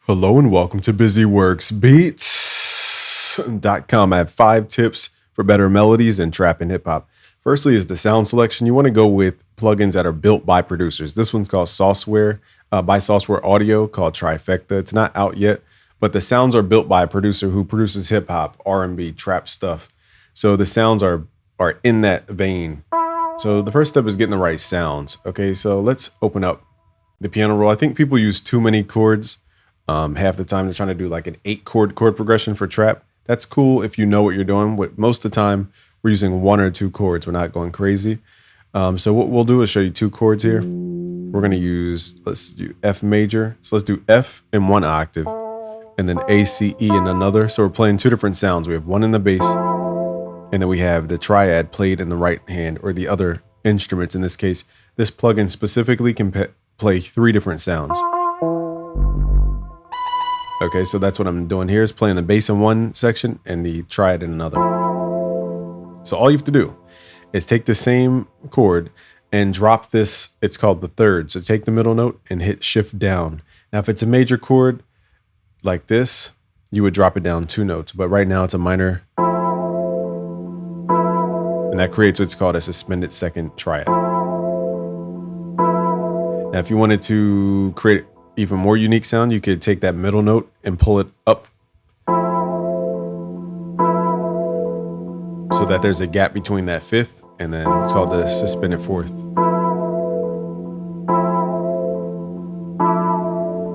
Hello and welcome to BusyWorksBeats.com. I have 5 tips for better melodies in trap and hip hop. Firstly is the sound selection. You want to go with plugins that are built by producers. This one's called Software by Software Audio called Trifecta. It's not out yet, but the sounds are built by a producer who produces hip hop, R&B, trap stuff. So the sounds are in that vein. So the first step is getting the right sounds. Okay, so let's open up the piano roll. I think people use too many chords. Half the time they're trying to do like an 8-chord progression for trap. That's cool if you know what you're doing. But most of the time we're using 1 or 2 chords. We're not going crazy. So what we'll do is show you 2 chords here. We're going to use, let's do F major. So let's do F in 1 octave and then A, C, E in another. So we're playing 2 different sounds. We have 1 in the bass and then we have the triad played in the right hand or the other instruments. In this case, this plugin specifically can play 3 different sounds. Okay, so that's what I'm doing here is playing the bass in 1 section and the triad in another. So all you have to do is take the same chord and drop this. It's called the third. So take the middle note and hit shift down. Now, if it's a major chord like this, you would drop it down 2 notes. But right now it's a minor. And that creates what's called a suspended second triad. Now, if you wanted to create even more unique sound, you could take that middle note and pull it up so that there's a gap between that 5th and then what's called the suspended 4th.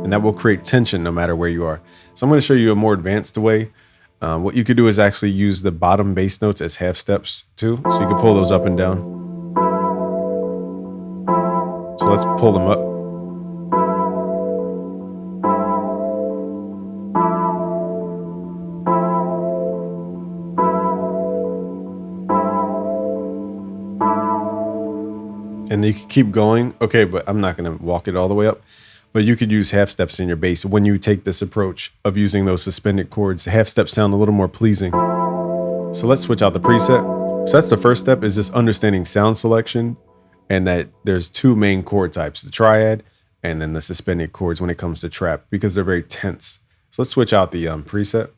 And that will create tension no matter where you are. So I'm going to show you a more advanced way. What you could do is actually use the bottom bass notes as half steps too. So you can pull those up and down. So let's pull them up. And you can keep going. Okay, but I'm not going to walk it all the way up. But you could use half steps in your bass. When you take this approach of using those suspended chords, half steps sound a little more pleasing. So let's switch out the preset. So that's the first step, is just understanding sound selection and that there's 2 main chord types, the triad and then the suspended chords when it comes to trap, because they're very tense. So let's switch out the preset.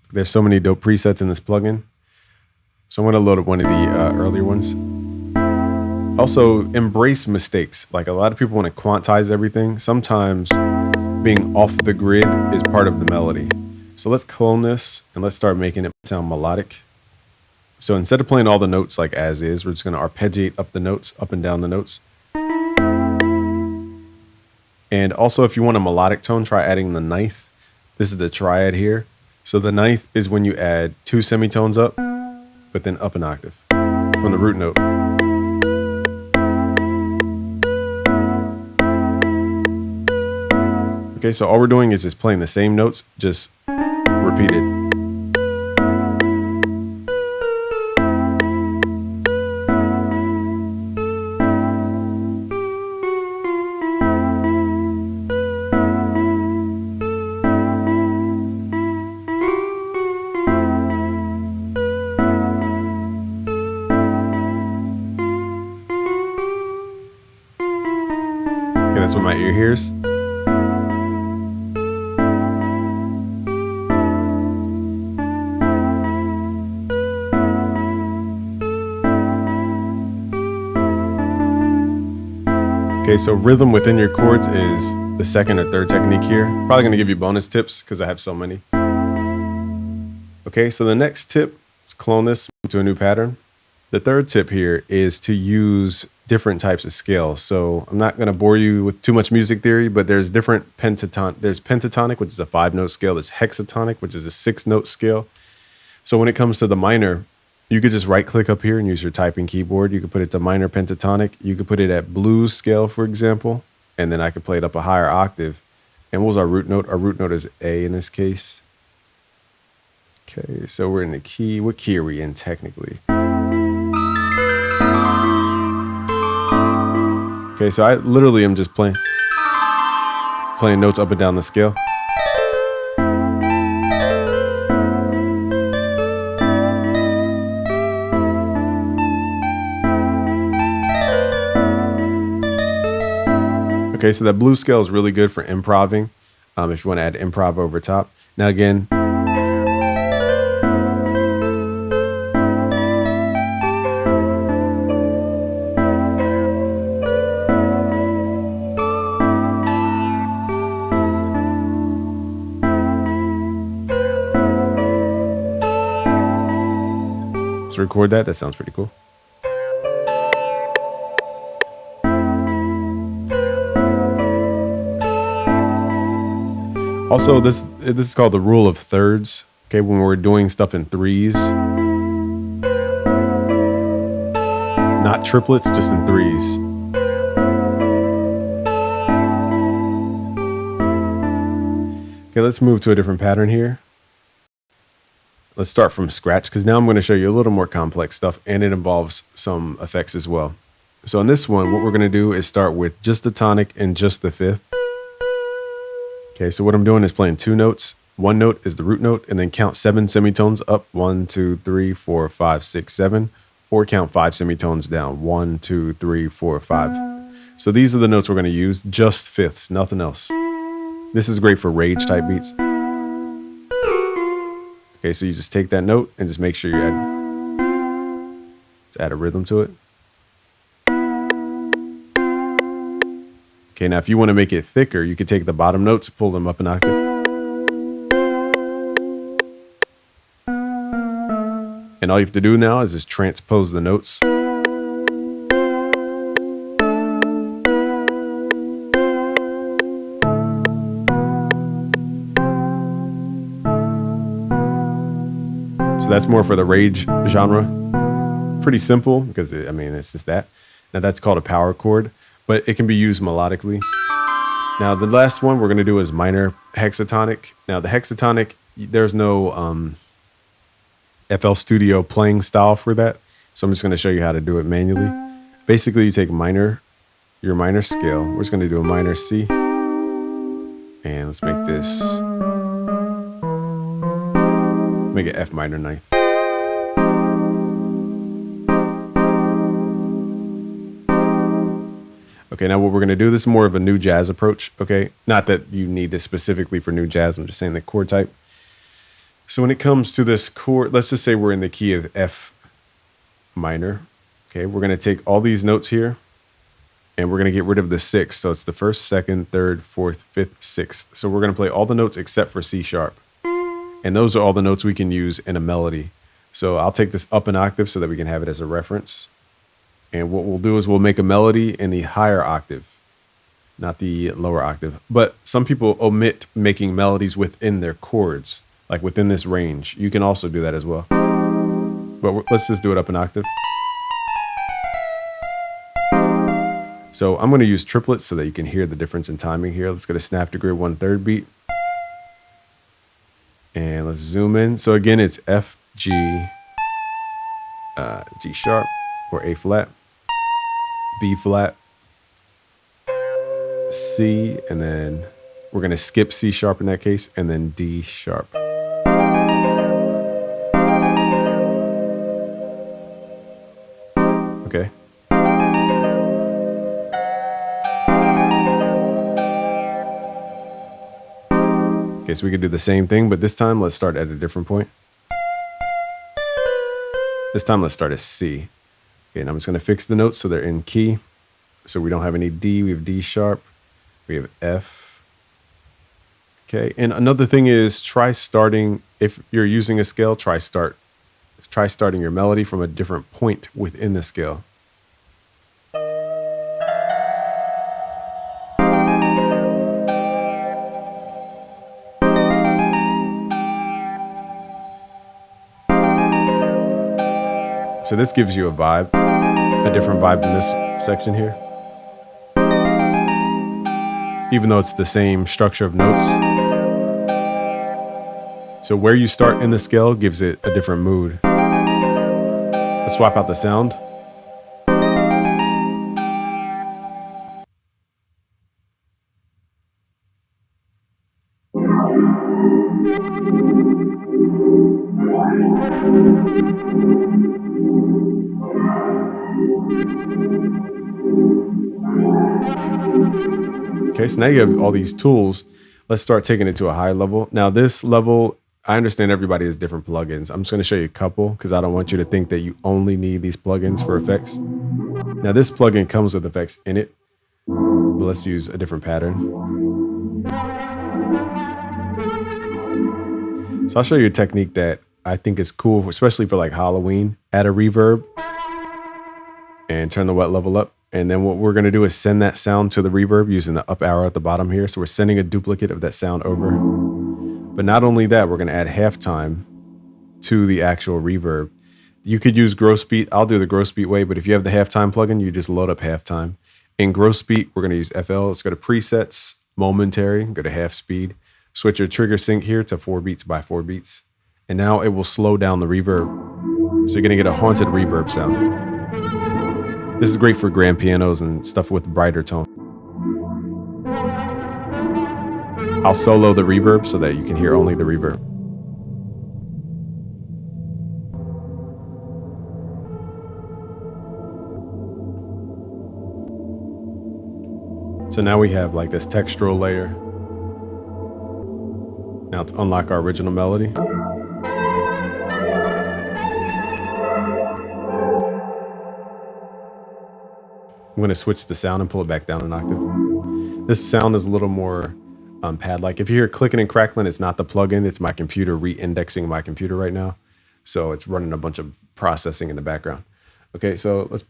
There's so many dope presets in this plugin. So I'm going to load up one of the earlier ones. Also, embrace mistakes. Like, a lot of people want to quantize everything. Sometimes being off the grid is part of the melody. So let's clone this and let's start making it sound melodic. So instead of playing all the notes like as is, we're just going to arpeggiate up the notes, up and down the notes. And also, if you want a melodic tone, try adding the 9th. This is the triad here. So the 9th is when you add 2 semitones up, but then up an octave from the root note. Okay, so all we're doing is just playing the same notes, just repeated. Okay, that's what my ear hears. Okay, so rhythm within your chords is the second or third technique here. Probably going to give you bonus tips because I have so many. Okay, so the next tip is clone this to a new pattern. The third tip here is to use different types of scales. So I'm not going to bore you with too much music theory, but there's different pentatonic. There's pentatonic, which is a 5-note scale. There's hexatonic, which is a 6-note scale. So when it comes to the minor, you could just right click up here and use your typing keyboard. You could put it to minor pentatonic. You could put it at blues scale, for example, and then I could play it up a higher octave. And what was our root note? Our root note is A in this case. Okay, so we're in the key. What key are we in technically? Okay, so I literally am just playing notes up and down the scale. Okay, so that blue scale is really good for improving. If you want to add improv over top. Now again, let's record that. That sounds pretty cool. Also, this is called the rule of thirds. Okay, when we're doing stuff in threes, not triplets, just in threes. Okay, let's move to a different pattern here. Let's start from scratch because now I'm going to show you a little more complex stuff and it involves some effects as well. So in this one, what we're going to do is start with just the tonic and just the fifth. Okay, so what I'm doing is playing two notes. One note is the root note and then count 7 semitones up. 1, 2, 3, 4, 5, 6, 7. Or count 5 semitones down. 1, 2, 3, 4, 5. So these are the notes we're going to use, just fifths, nothing else. This is great for rage type beats. Okay, so you just take that note and just make sure you add a rhythm to it. Okay, now if you want to make it thicker, you could take the bottom notes, pull them up an octave. And all you have to do now is just transpose the notes. So that's more for the rage genre. Pretty simple because it's just that. Now that's called a power chord, but it can be used melodically. Now the last one we're going to do is minor hexatonic. Now the hexatonic, there's no FL Studio playing style for that. So I'm just going to show you how to do it manually. Basically you take your minor scale. We're just going to do a minor C. And let's make this, make it F minor ninth. Okay, now what we're going to do, this is more of a new jazz approach, okay? Not that you need this specifically for new jazz, I'm just saying the chord type. So when it comes to this chord, let's just say we're in the key of F minor, okay? We're going to take all these notes here, and we're going to get rid of the sixth. So it's the first, second, third, fourth, fifth, sixth. So we're going to play all the notes except for C sharp. And those are all the notes we can use in a melody. So I'll take this up an octave so that we can have it as a reference. And what we'll do is we'll make a melody in the higher octave, not the lower octave. But some people omit making melodies within their chords, like within this range. You can also do that as well. But let's just do it up an octave. So I'm going to use triplets so that you can hear the difference in timing here. Let's get a snap to grid 1/3 beat. And let's zoom in. So again, it's F, G, G sharp or A flat, B flat, C, and then we're going to skip C sharp in that case, and then D sharp. Okay. Okay, so we could do the same thing, but this time let's start at a different point. This time let's start at C. Okay, and I'm just going to fix the notes so they're in key. So we don't have any D, we have D sharp, we have F. Okay, and another thing is try starting, if you're using a scale, try starting your melody from a different point within the scale. So this gives you a vibe, a different vibe in this section here. Even though it's the same structure of notes. So where you start in the scale gives it a different mood. Let's swap out the sound. Okay, so now you have all these tools. Let's start taking it to a higher level. Now, this level, I understand everybody has different plugins. I'm just going to show you a couple because I don't want you to think that you only need these plugins for effects. Now, this plugin comes with effects in it, but let's use a different pattern. So I'll show you a technique that I think is cool, especially for like Halloween. Add a reverb and turn the wet level up. And then what we're going to do is send that sound to the reverb using the up arrow at the bottom here. So we're sending a duplicate of that sound over. But not only that, we're going to add halftime to the actual reverb. You could use gross beat. I'll do the gross beat way, but if you have the halftime plugin, you just load up halftime. In gross beat, we're going to use FL. Let's go to presets, momentary, go to half speed. Switch your trigger sync here to 4 beats by 4 beats. And now it will slow down the reverb. So you're going to get a haunted reverb sound. This is great for grand pianos and stuff with brighter tone. I'll solo the reverb so that you can hear only the reverb. So now we have like this textural layer. Now to unlock our original melody. I'm going to switch the sound and pull it back down an octave. This sound is a little more pad-like. If you hear clicking and crackling, it's not the plugin. It's my computer re-indexing my computer right now. So it's running a bunch of processing in the background. Okay, so let's...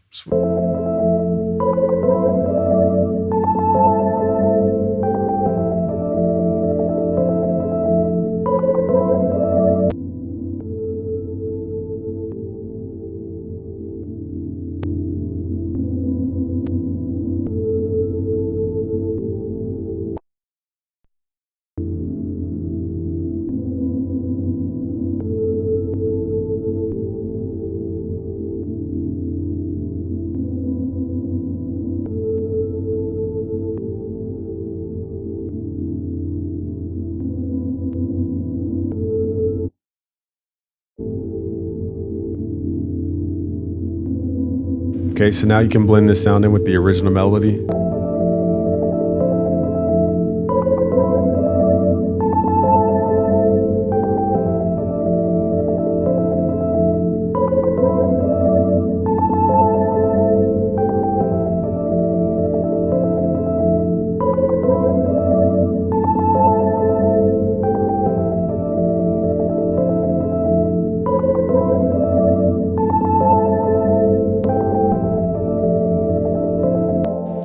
Okay, so now you can blend this sound in with the original melody.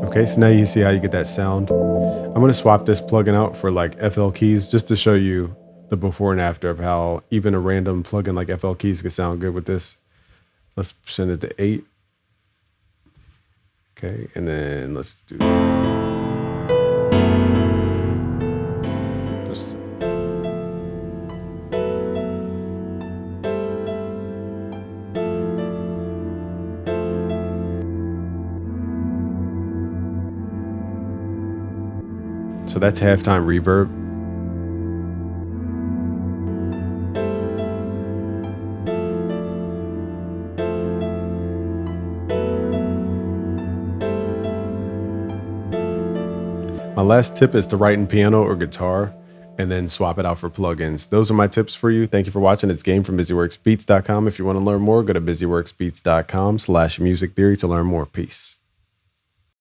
Okay, so now you see how you get that sound. I'm going to swap this plugin out for like FL keys just to show you the before and after of how even a random plugin like FL keys can sound good with this. Let's send it to 8. Okay, and then let's do just so that's halftime reverb. My last tip is to write in piano or guitar and then swap it out for plugins. Those are my tips for you. Thank you for watching. It's Game from BusyWorksBeats.com. If you want to learn more, go to BusyWorksBeats.com/music theory to learn more. Peace.